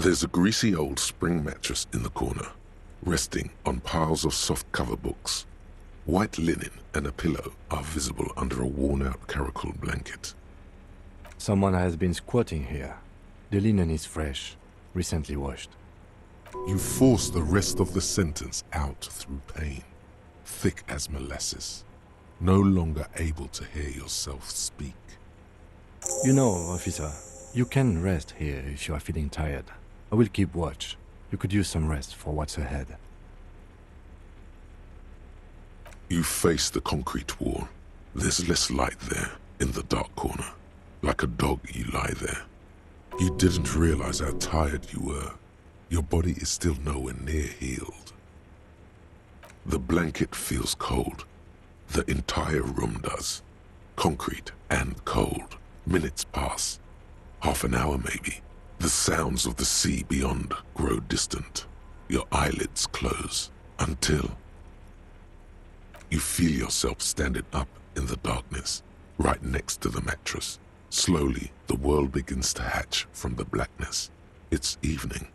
There's a greasy old spring mattress in the corner, resting on piles of soft cover books. White linen and a pillow are visible under a worn-out caracal blanket. Someone has been squatting here. The linen is fresh, recently washed. You force the rest of the sentence out through pain, thick as molasses, no longer able to hear yourself speak. You know, officer, you can rest here if you are feeling tired. I will keep watch. You could use some rest for what's ahead. You face the concrete wall. There's less light there, in the dark corner. Like a dog, you lie there. You didn't realize how tired you were. Your body is still nowhere near healed. The blanket feels cold. The entire room does. Concrete and cold. Minutes pass. Half an hour maybe. The sounds of the sea beyond grow distant. Your eyelids close until you feel yourself standing up in the darkness, right next to the mattress. Slowly, the world begins to hatch from the blackness. It's evening.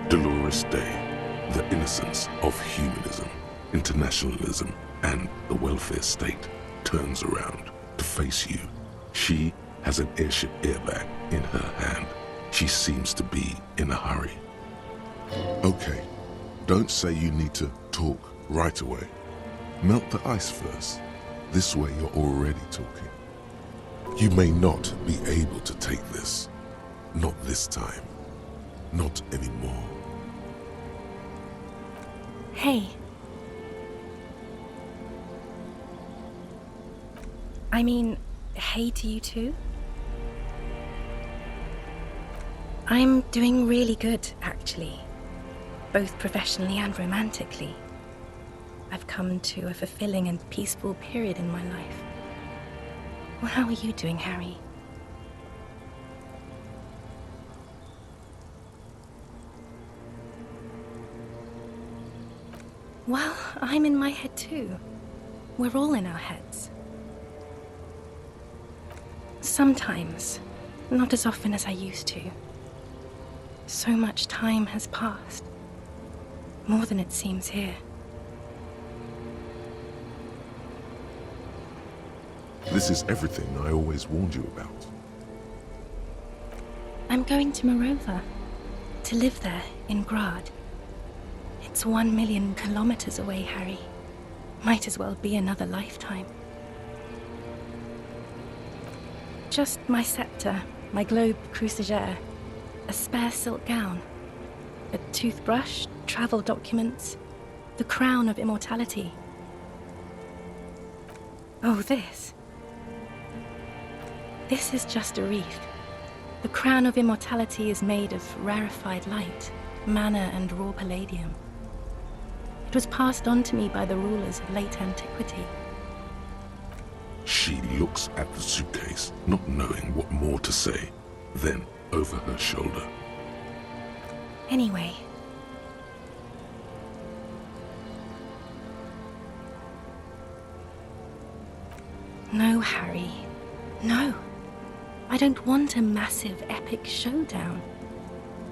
Dolores Day, the innocence of humanism, internationalism, and the welfare state turns around to face you. She has an airship airbag in her hand. She seems to be in a hurry. Okay, don't say you need to talk right away. Melt the ice first. This way you're already talking. You may not be able to take this. Not this time. Not anymore. Hey. I mean, hey to you too? I'm doing really good, actually. Both professionally and romantically. I've come to a fulfilling and peaceful period in my life. Well, how are you doing, Harry? Well, I'm in my head too. We're all in our heads. Sometimes, not as often as I used to. So much time has passed. More than it seems here. This is everything I always warned you about. I'm going to Morova. To live there, in Grad. It's 1,000,000 kilometers away, Harry. Might as well be another lifetime. Just my scepter, my globe cruciger, a spare silk gown, a toothbrush, travel documents, the crown of immortality. Oh, this. This is just a wreath. The crown of immortality is made of rarefied light, mana and raw palladium. It was passed on to me by the rulers of late antiquity. She looks at the suitcase, not knowing what more to say, then over her shoulder. Anyway. No, Harry. No. I don't want a massive, epic showdown.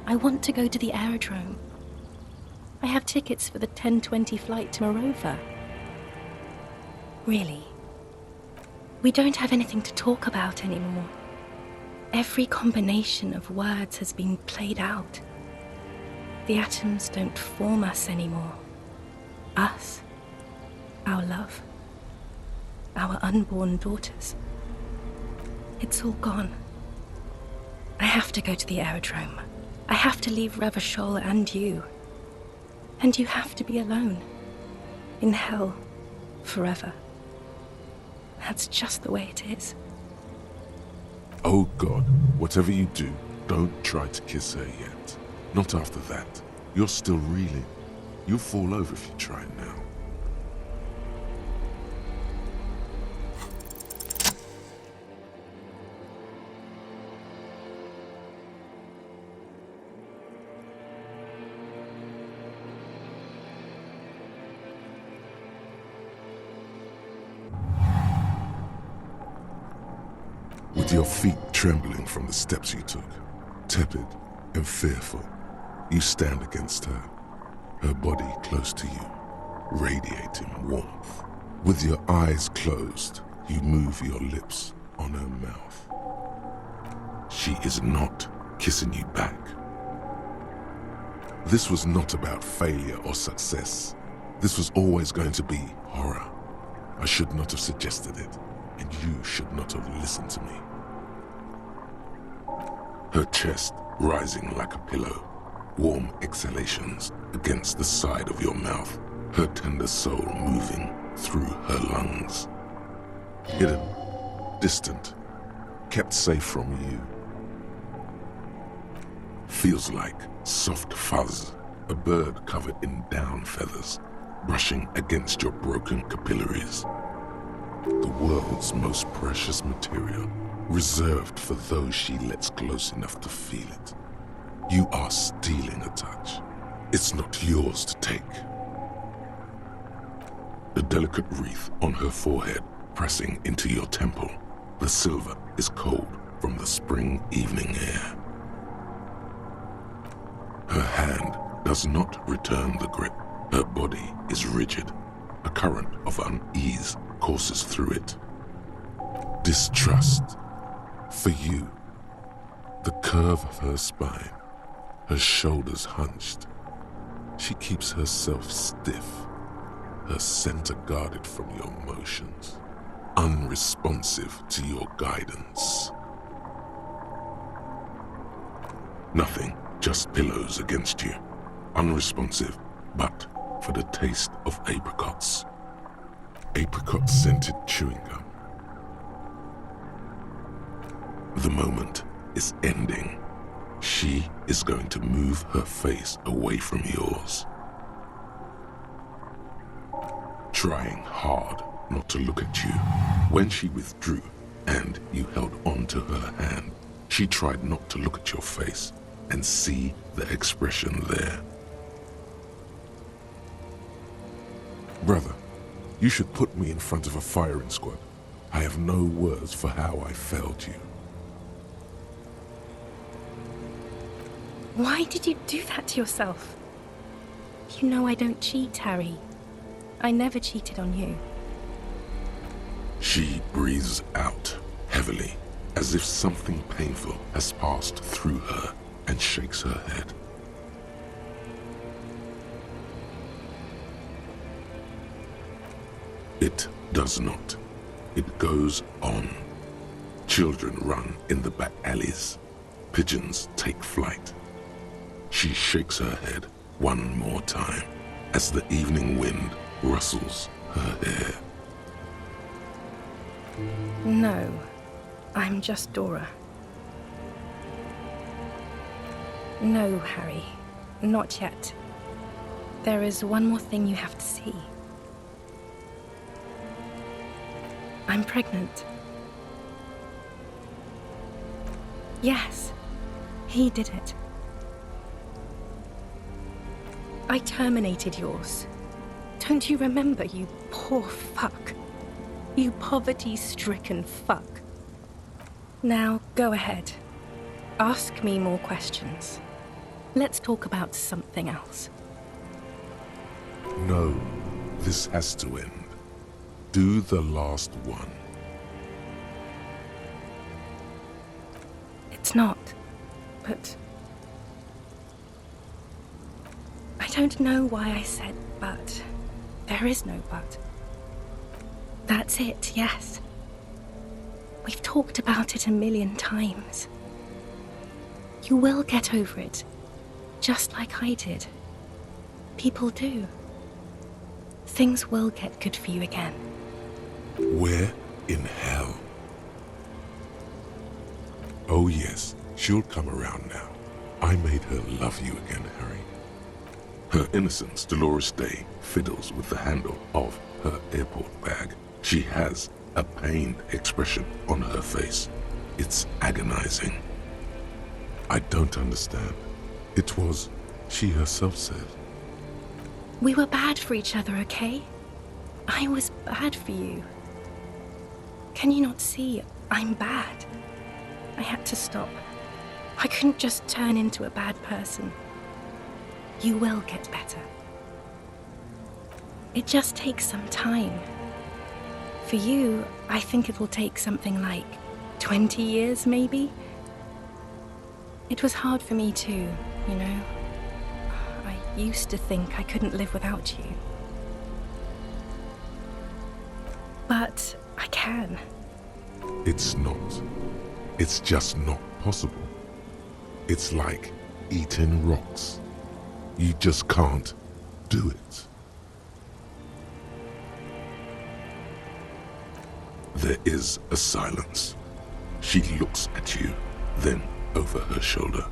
I want to go to the aerodrome. I have tickets for the 10:20 flight to Morova. Really. We don't have anything to talk about anymore. Every combination of words has been played out. The atoms don't form us anymore. Us. Our love. Our unborn daughters. It's all gone. I have to go to the aerodrome. I have to leave Revachol and you. And you have to be alone. In hell. Forever. That's just the way it is. Oh God, whatever you do, don't try to kiss her yet. Not after that. You're still reeling. You'll fall over if you try now. With your feet trembling from the steps you took, tepid and fearful, you stand against her, her body close to you, radiating warmth. With your eyes closed, you move your lips on her mouth. She is not kissing you back. This was not about failure or success. This was always going to be horror. I should not have suggested it, and you should not have listened to me. Her chest rising like a pillow, warm exhalations against the side of your mouth, her tender soul moving through her lungs. Hidden, distant, kept safe from you. Feels like soft fuzz, a bird covered in down feathers, brushing against your broken capillaries. The world's most precious material, reserved for those she lets close enough to feel it. You are stealing a touch. It's not yours to take. The delicate wreath on her forehead pressing into your temple. The silver is cold from the spring evening air. Her hand does not return the grip. Her body is rigid. A current of unease courses through it. Distrust. For you. The curve of her spine. Her shoulders hunched. She keeps herself stiff. Her center guarded from your motions. Unresponsive to your guidance. Nothing, just pillows against you. Unresponsive, but for the taste of apricots. Apricot-scented chewing gum. The moment is ending. She is going to move her face away from yours. Trying hard not to look at you. When she withdrew and you held on to her hand, she tried not to look at your face and see the expression there. Brother, you should put me in front of a firing squad. I have no words for how I failed you. Why did you do that to yourself? You know I don't cheat, Harry. I never cheated on you. She breathes out heavily, as if something painful has passed through her, and shakes her head. It does not. It goes on. Children run in the back alleys. Pigeons take flight. She shakes her head one more time as the evening wind rustles her hair. No, I'm just Dora. No, Harry, not yet. There is one more thing you have to see. I'm pregnant. Yes, he did it. I terminated yours. Don't you remember, you poor fuck? You poverty-stricken fuck. Now, go ahead. Ask me more questions. Let's talk about something else. No, this has to end. Do the last one. It's not, but... I don't know why I said but. There is no but. That's it, yes. We've talked about it a million times. You will get over it, just like I did. People do. Things will get good for you again. Where in hell? Oh yes, she'll come around now. I made her love you again, Harry. Her innocence, Dolores Day, fiddles with the handle of her airport bag. She has a pained expression on her face. It's agonizing. I don't understand. It was, she herself said. We were bad for each other, okay? I was bad for you. Can you not see? I'm bad. I had to stop. I couldn't just turn into a bad person. You will get better. It just takes some time. For you, I think it will take something like 20 years, maybe? It was hard for me too, you know? I used to think I couldn't live without you. But I can. It's not. It's just not possible. It's like eating rocks. You just can't do it. There is a silence. She looks at you, then over her shoulder,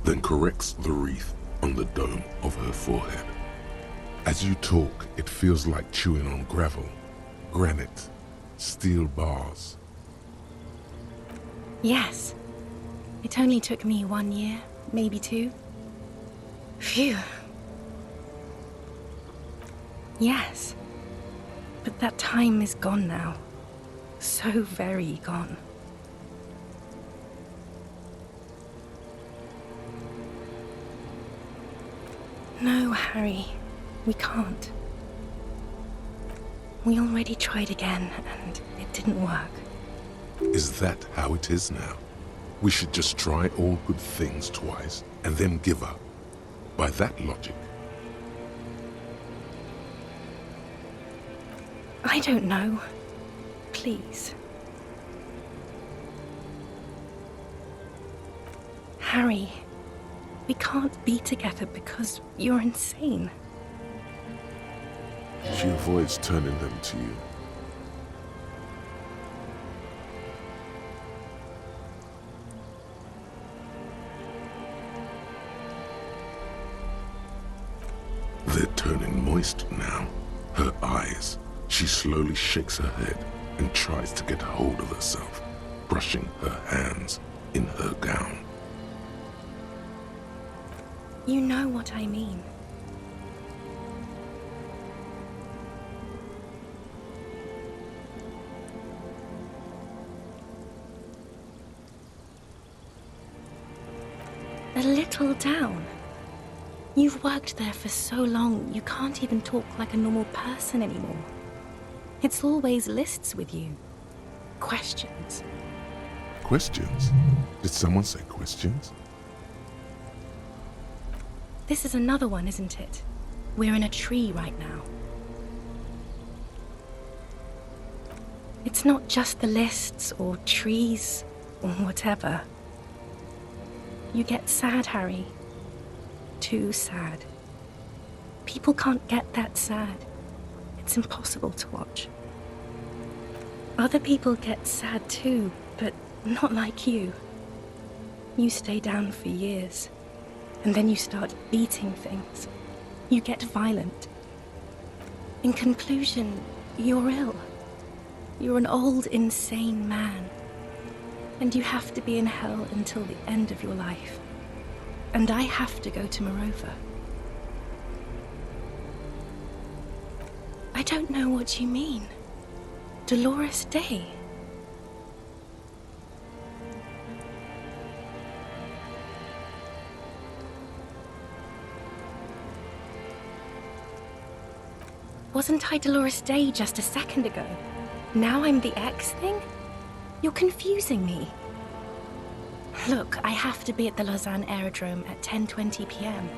then corrects the wreath on the dome of her forehead. As you talk, it feels like chewing on gravel, granite, steel bars. Yes. It only took me 1 year, maybe 2. Phew. Yes. But that time is gone now. So very gone. No, Harry. We can't. We already tried again, and it didn't work. Is that how it is now? We should just try all good things twice and then give up. By that logic. I don't know. Please. Harry, we can't be together because you're insane. She avoids turning them to you. They're turning moist now. Her eyes. She slowly shakes her head and tries to get hold of herself, brushing her hands in her gown. You know what I mean. a little down. You've worked there for so long, you can't even talk like a normal person anymore. It's always lists with you. Questions. Questions? Did someone say questions? This is another one, isn't it? We're in a tree right now. It's not just the lists or trees or whatever. You get sad, Harry. Too sad. People can't get that sad. It's impossible to watch. Other people get sad too, but not like you. You stay down for years, and then you start beating things. You get violent. In conclusion, you're ill. You're an old, insane man. And you have to be in hell until the end of your life. And I have to go to Morova. I don't know what you mean. Dolores Day. Wasn't I Dolores Day just a second ago? Now I'm the X thing? You're confusing me. Look, I have to be at the Lausanne Aerodrome at 10:20 p.m.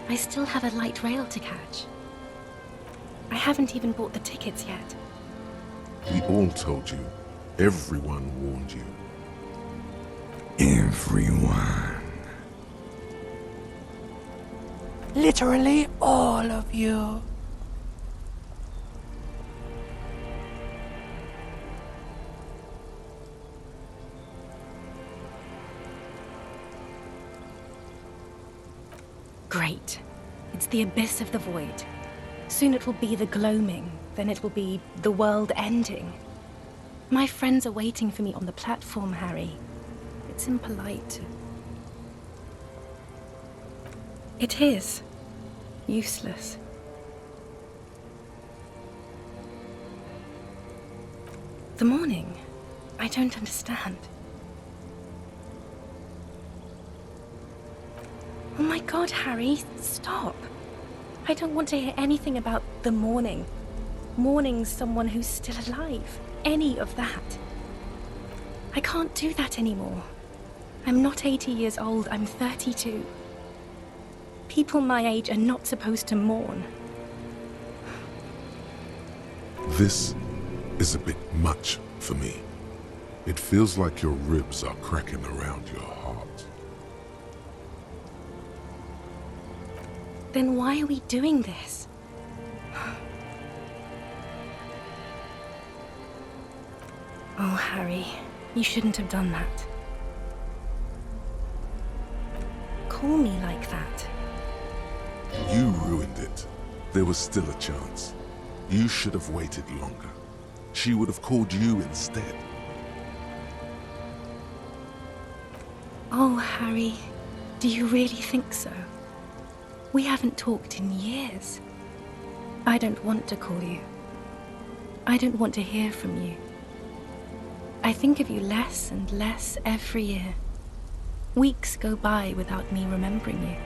I still have a light rail to catch. I haven't even bought the tickets yet. We all told you. Everyone warned you. Everyone. Literally all of you. Great. It's the abyss of the void. Soon it will be the gloaming, then it will be the world ending. My friends are waiting for me on the platform, Harry. It's impolite to... It is. Useless. The morning. I don't understand. Oh my God, Harry, stop. I don't want to hear anything about the morning. Mourning someone who's still alive. Any of that. I can't do that anymore. I'm not 80 years old, I'm 32. People my age are not supposed to mourn. This is a bit much for me. It feels like your ribs are cracking around your heart. Then why are we doing this? Oh, Harry, you shouldn't have done that. Call me like that. You ruined it. There was still a chance. You should have waited longer. She would have called you instead. Oh, Harry, do you really think so? We haven't talked in years. I don't want to call you. I don't want to hear from you. I think of you less and less every year. Weeks go by without me remembering you.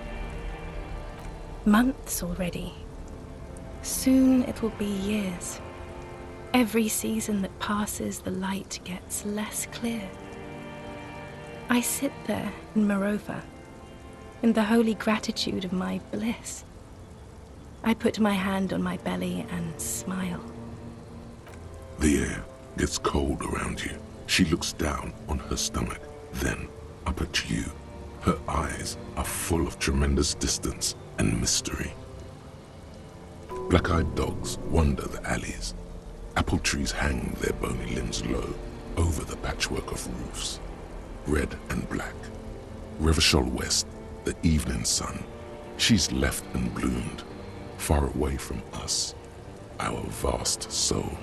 Months already. Soon it will be years. Every season that passes, the light gets less clear. I sit there in Morova, in the holy gratitude of my bliss. I put my hand on my belly and smile. The air gets cold around you. She looks down on her stomach, then up at you. Her eyes are full of tremendous distance and mystery. Black-eyed dogs wander the alleys. Apple trees hang their bony limbs low over the patchwork of roofs. Red and black. Revachol West, the evening sun. She's left and bloomed, far away from us, our vast soul.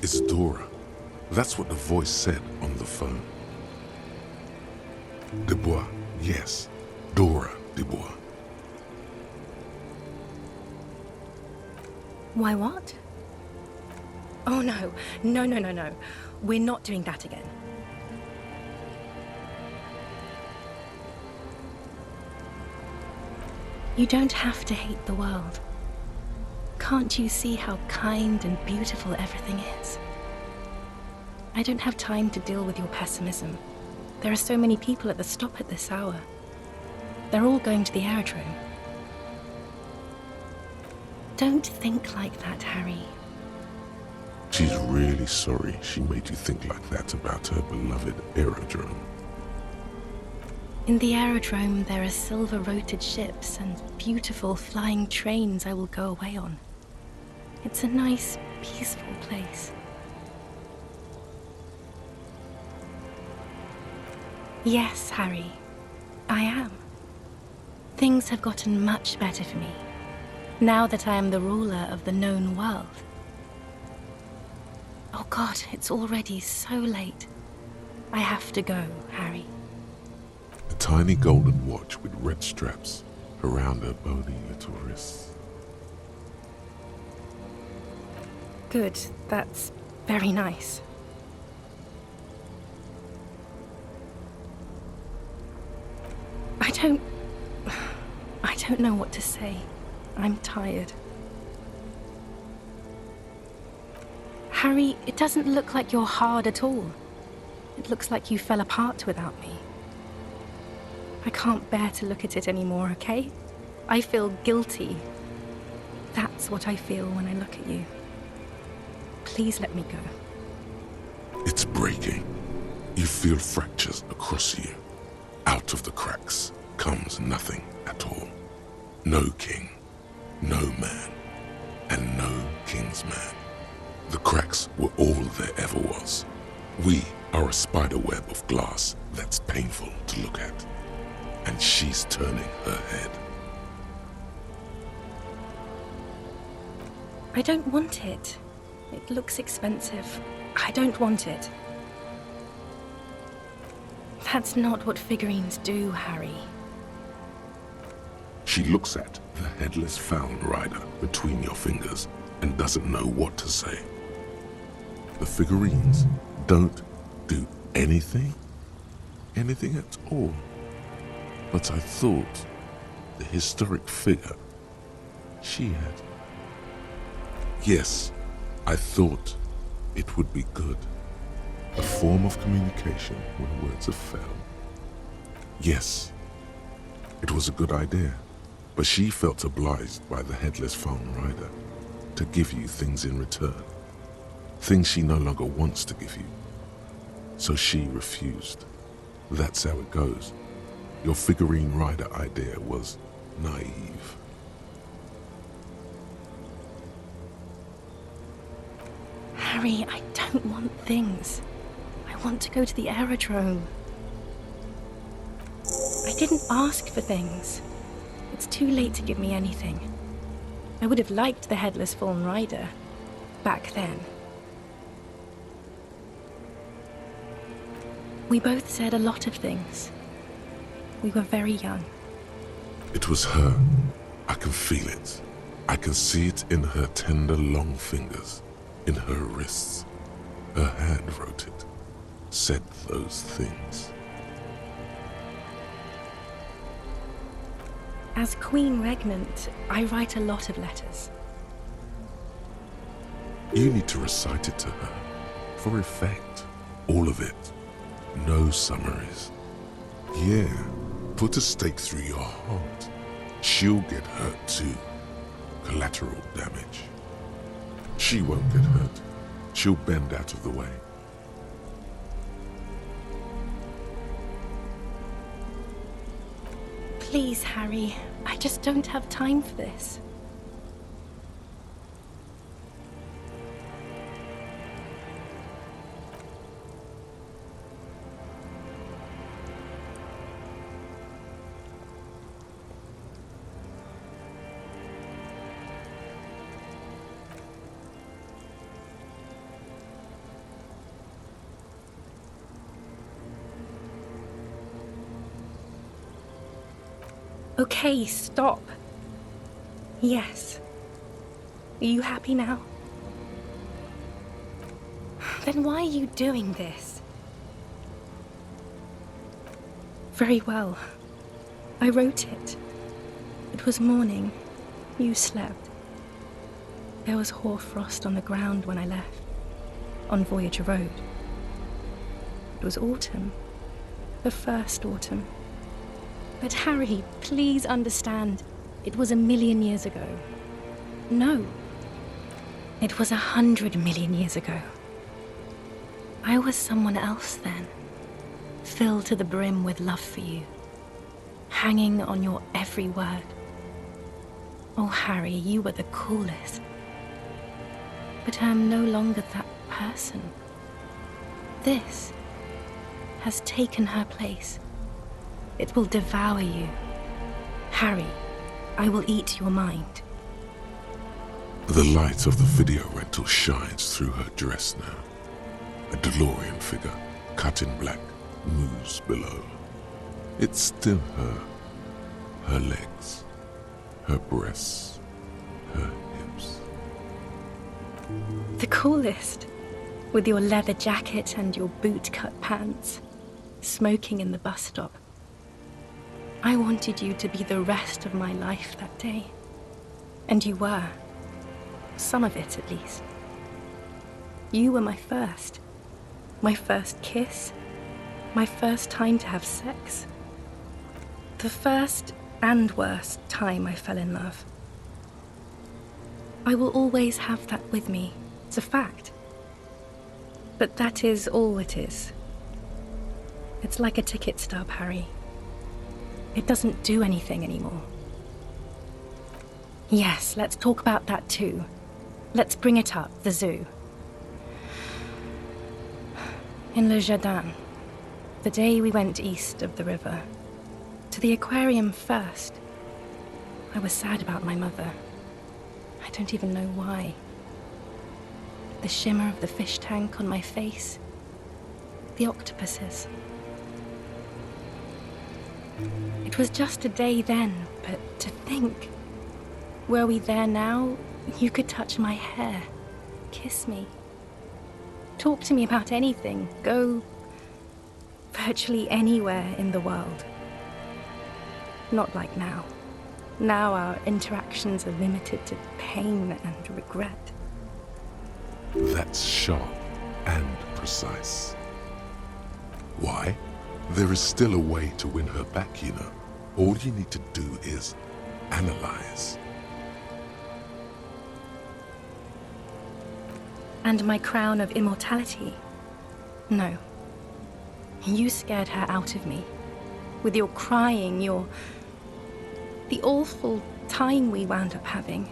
It's Dora. That's what the voice said on the phone. Dubois, yes, Dora Dubois. Why what? Oh no, no. We're not doing that again. You don't have to hate the world. Can't you see how kind and beautiful everything is? I don't have time to deal with your pessimism. There are so many people at the stop at this hour. They're all going to the aerodrome. Don't think like that, Harry. She's really sorry she made you think like that about her beloved aerodrome. In the aerodrome, there are silver-roted ships and beautiful flying trains I will go away on. It's a nice, peaceful place. Yes, Harry, I am. Things have gotten much better for me, now that I am the ruler of the known world. Oh God, it's already so late. I have to go, Harry. A tiny golden watch with red straps around her bony little wrists. Good, that's very nice. I don't know what to say. I'm tired. Harry, it doesn't look like you're hard at all. It looks like you fell apart without me. I can't bear to look at it anymore, okay? I feel guilty. That's what I feel when I look at you. Please let me go. It's breaking. You feel fractures across you. Out of the cracks comes nothing at all. No king, no man, and no king's man. The cracks were all there ever was. We are a spider web of glass that's painful to look at. And she's turning her head. I don't want it. It looks expensive. I don't want it. That's not what figurines do, Harry. She looks at the headless found rider between your fingers and doesn't know what to say. The figurines don't do anything? Anything at all? But I thought the historic figure she had. Yes, I thought it would be good. A form of communication when words have failed. Yes, it was a good idea, but she felt obliged by the headless found rider to give you things in return. Things she no longer wants to give you. So she refused. That's how it goes. Your figurine rider idea was naive. Harry, I don't want things. I want to go to the aerodrome. I didn't ask for things. It's too late to give me anything. I would have liked the headless fallen rider back then. We both said a lot of things. We were very young. It was her. I can feel it. I can see it in her tender, long fingers, in her wrists. Her hand wrote it, said those things. As Queen Regnant, I write a lot of letters. You need to recite it to her, for effect. All of it. No summaries. Yeah, put a stake through your heart. She'll get hurt too. Collateral damage. She won't get hurt. She'll bend out of the way. Please, Harry, I just don't have time for this. Okay, stop. Yes. Are you happy now? Then why are you doing this? Very well. I wrote it. It was morning. You slept. There was hoarfrost on the ground when I left, on Voyager Road. It was autumn. The first autumn. But Harry, please understand, it was 1,000,000 years ago. No. It was 100 million years ago. I was someone else then, filled to the brim with love for you, hanging on your every word. Oh, Harry, you were the coolest. But I am no longer that person. This has taken her place. It will devour you. Harry, I will eat your mind. The light of the video rental shines through her dress now. A DeLorean figure, cut in black, moves below. It's still her. Her legs, her breasts, her hips. The coolest, with your leather jacket and your boot-cut pants, smoking in the bus stop. I wanted you to be the rest of my life that day. And you were. Some of it, at least. You were my first kiss, my first time to have sex. The first and worst time I fell in love. I will always have that with me. It's a fact. But that is all it is. It's like a ticket stub, Harry. It doesn't do anything anymore. Yes, let's talk about that too. Let's bring it up, the zoo. In Le Jardin, the day we went east of the river, to the aquarium first, I was sad about my mother. I don't even know why. The shimmer of the fish tank on my face, the octopuses. It was just a day then, but to think, were we there now, you could touch my hair, kiss me, talk to me about anything, go virtually anywhere in the world. Not like now. Now our interactions are limited to pain and regret. That's sharp and precise. Why? There is still a way to win her back, you know. All you need to do is analyze. And my crown of immortality? No. You scared her out of me. With your crying, the awful time we wound up having.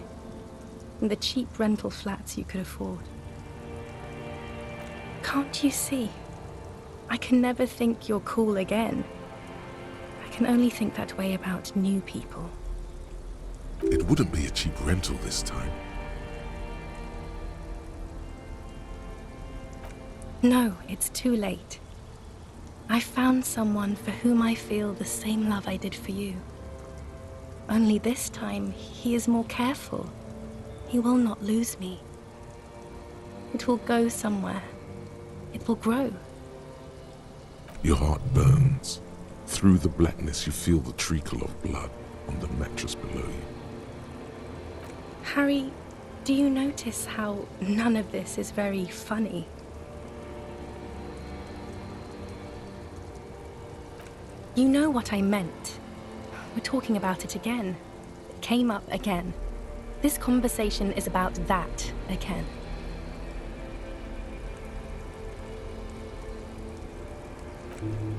And the cheap rental flats you could afford. Can't you see? I can never think you're cool again. I can only think that way about new people. It wouldn't be a cheap rental this time. No, it's too late. I found someone for whom I feel the same love I did for you. Only this time, he is more careful. He will not lose me. It will go somewhere. It will grow. Your heart burns. Through the blackness, you feel the trickle of blood on the mattress below you. Harry, do you notice how none of this is very funny? You know what I meant. We're talking about it again. It came up again. This conversation is about that again.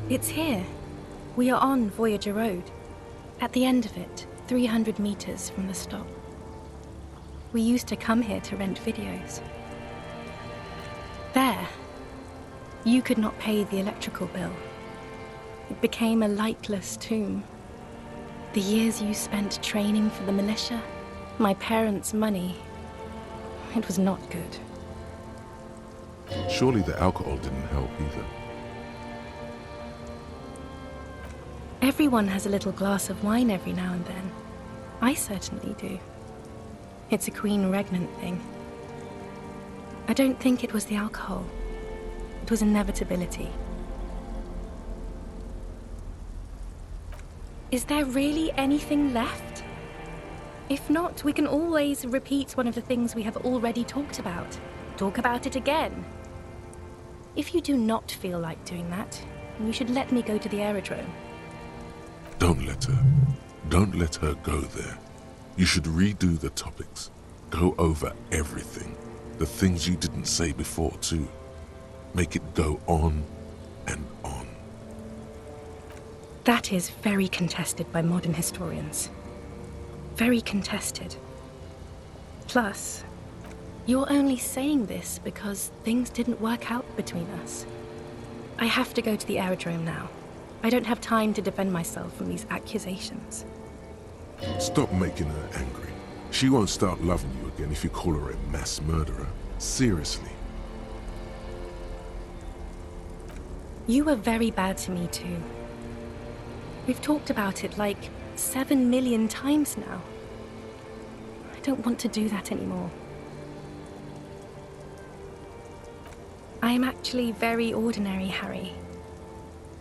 It's here. We are on Voyager Road. At the end of it, 300 meters from the stop. We used to come here to rent videos. There. You could not pay the electrical bill. It became a lightless tomb. The years you spent training for the militia, my parents' money, it was not good. Surely the alcohol didn't help either. Everyone has a little glass of wine every now and then. I certainly do. It's a Queen Regnant thing. I don't think it was the alcohol. It was inevitability. Is there really anything left? If not, we can always repeat one of the things we have already talked about. Talk about it again. If you do not feel like doing that, you should let me go to the aerodrome. Don't let her. Don't let her go there. You should redo the topics. Go over everything. The things you didn't say before, too. Make it go on and on. That is very contested by modern historians. Very contested. Plus, you're only saying this because things didn't work out between us. I have to go to the aerodrome now. I don't have time to defend myself from these accusations. Stop making her angry. She won't start loving you again if you call her a mass murderer. Seriously. You were very bad to me too. We've talked about it like 7 million times now. I don't want to do that anymore. I am actually very ordinary, Harry.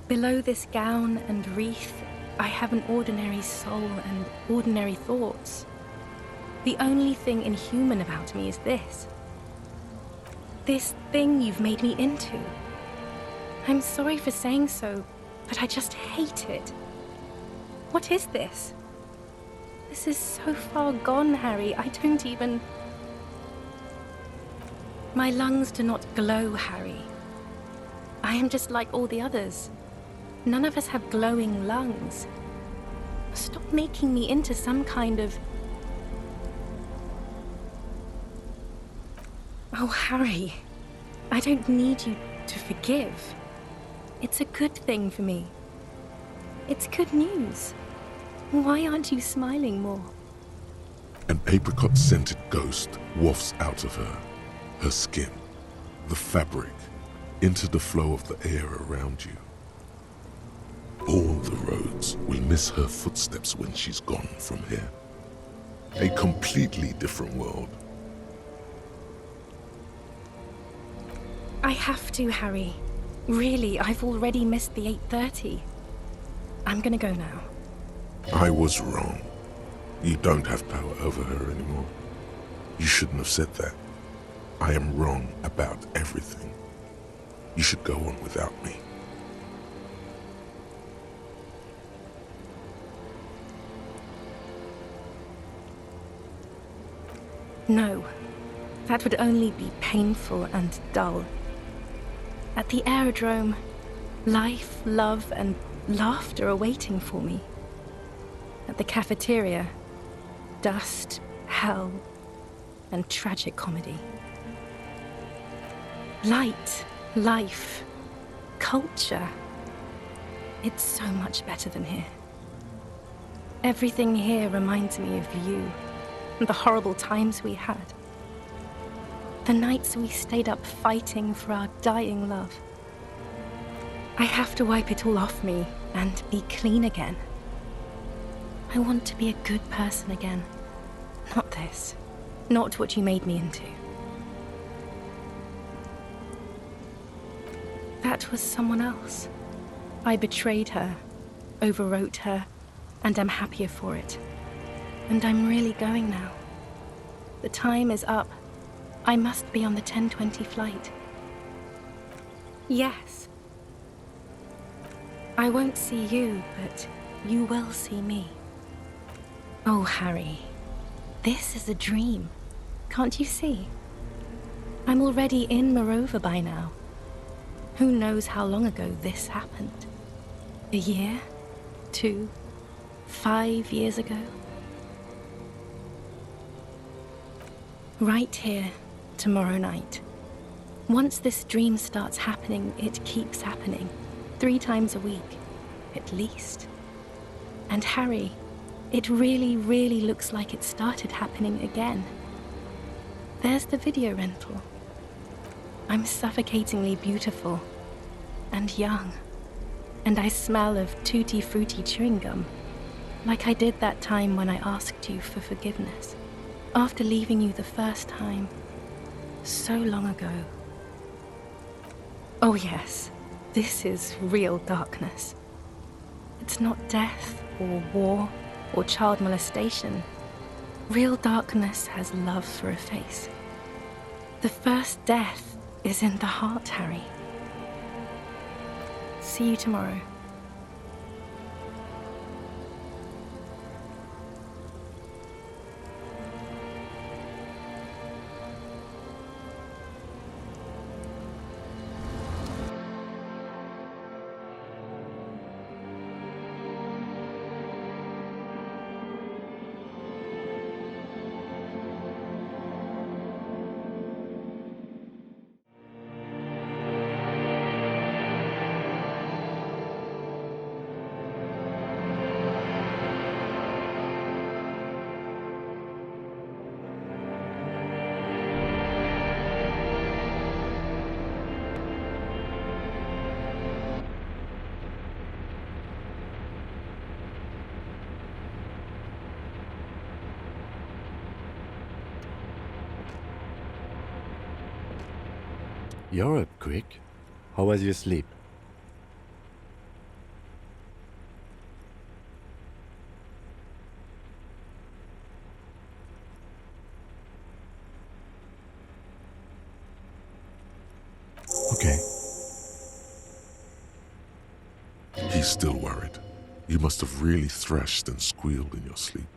Below this gown and wreath, I have an ordinary soul and ordinary thoughts. The only thing inhuman about me is this. This thing you've made me into. I'm sorry for saying so, but I just hate it. What is this? This is so far gone, Harry. I don't even... My lungs do not glow, Harry. I am just like all the others. None of us have glowing lungs. Stop making me into some kind of... Oh, Harry. I don't need you to forgive. It's a good thing for me. It's good news. Why aren't you smiling more? An apricot-scented ghost wafts out of her. Her skin, the fabric, into the flow of the air around you. All the roads will miss her footsteps when she's gone from here. A completely different world. I have to, Harry. Really, I've already missed the 8:30. I'm gonna go now. I was wrong. You don't have power over her anymore. You shouldn't have said that. I am wrong about everything. You should go on without me. No, that would only be painful and dull. At the aerodrome, life, love, and laughter are waiting for me. At the cafeteria, dust, hell, and tragic comedy. Light, life, culture. It's so much better than here. Everything here reminds me of you and the horrible times we had. The nights we stayed up fighting for our dying love. I have to wipe it all off me and be clean again. I want to be a good person again. Not this. Not what you made me into. That was someone else. I betrayed her, overwrote her, and I'm happier for it. And I'm really going now. The time is up. I must be on the 10:20 flight. Yes. I won't see you, but you will see me. Oh, Harry. This is a dream. Can't you see? I'm already in Morova by now. Who knows how long ago this happened? A year? 2? 5 years ago? Right here, tomorrow night. Once this dream starts happening, it keeps happening. 3 times a week, at least. And Harry, it really, really looks like it started happening again. There's the video rental. I'm suffocatingly beautiful and young, and I smell of tutti frutti chewing gum, like I did that time when I asked you for forgiveness, after leaving you the first time, so long ago. Oh yes, this is real darkness. It's not death or war or child molestation. Real darkness has love for a face. The first death is in the heart, Harry. See you tomorrow. You're up quick. How was your sleep? Okay. He's still worried. You must have really threshed and squealed in your sleep.